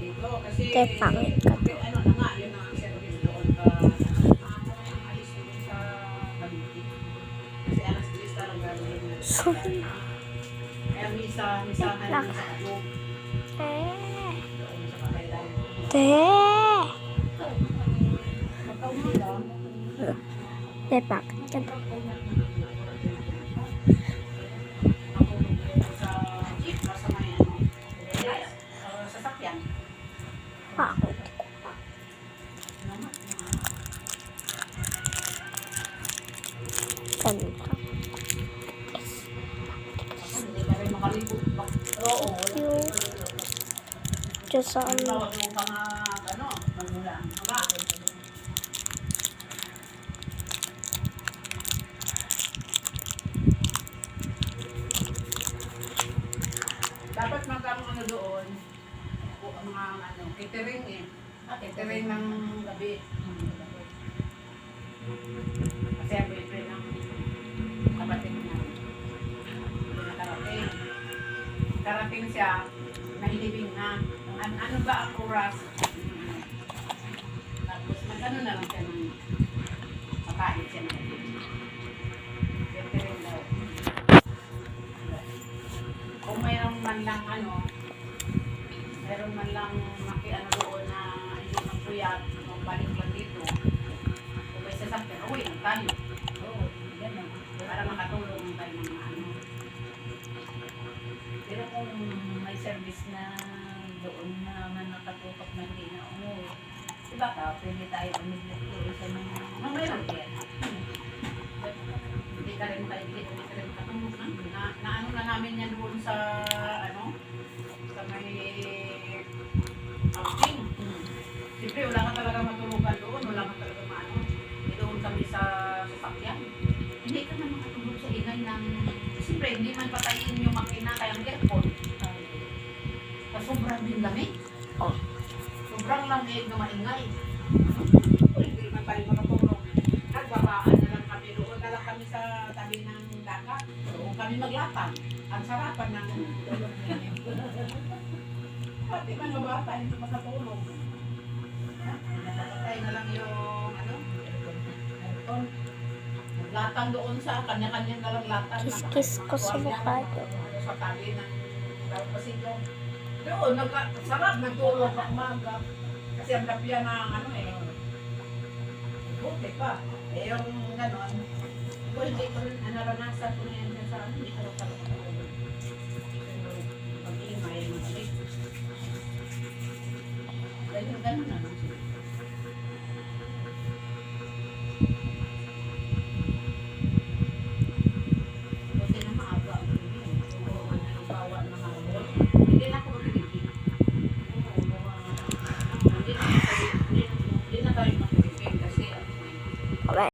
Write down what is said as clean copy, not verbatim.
Te, pangit ka to. Ano na nga, yun ang service doon. Alis doon sa Cavite. Kasi alas 3 talaga gagawin na. Sorry. Kaya misahan mo sa loob. Te. Doon sa kakailan. Te. Magkauwi lang. Te, pangit ka to. Sa jeep, basta may sasakyan. Pangit ko. Ganda. Hindi ka rin makalibot. Oo. Yung Diyos sa Ang ano. tawag mo pa nga, magmula. Dapat magkakaroon doon, ang mga catering eh. Catering ng gabi. Kasi ang boyfriend ng kapatid niya. Hindi nakarating. Karating siya, nahilibing na. Ano ba ang oras? Tapos mag-ano na lang siya ng makain siya na. Catering daw. Kung mayroon man lang mayroon man lang makiano doon na hindi magpuyat, magbalik lang dito. Kung may sasakyan, uwi lang tayo. Oo, gano'n. Para makatulong tayo ng ano. Pero kung may service na doon na nakatutok na hindi na umuwi, diba ka, pwede tayo umiglit ko isa ng Mayroon. yan. Hindi ka rin katulong na ano na namin yan doon sa sa may outing. Siyempre wala ka talaga matulugan doon, wala ka talaga maano. Doon kami sa sasakyan. Hindi ka na makatulog sa ingay ng, siyempre hindi man patayin yung makina kaya ang aircon. Sobrang din lamig. Oh. Sobrang lamig na maingay. Hindi man tayo makatulog. Nagbabaan na lang kami doon. Na lang kami sa tabi ng dagat. Doon kami maglapag. Ang sarapan ng tulog ninyo. Pati mga bata hindi makatulog. Napapatay na lang yung aircon. Latang doon sa kanya-kanya na lang latang. Kiss-kiss ko sa mukha doon. Sa tabi ng pasilong. Doon, sarap nagtulog sa umaga. Kasi ang tapya ng buti pa. Eh yung gano'n, hindi ko rin naranasan ko na yan sa hindi ko talaga matulog. Mag-iingay, mag-alit. Gano'n na. Buti na maaga. Bawa ng hapon. Hindi na ako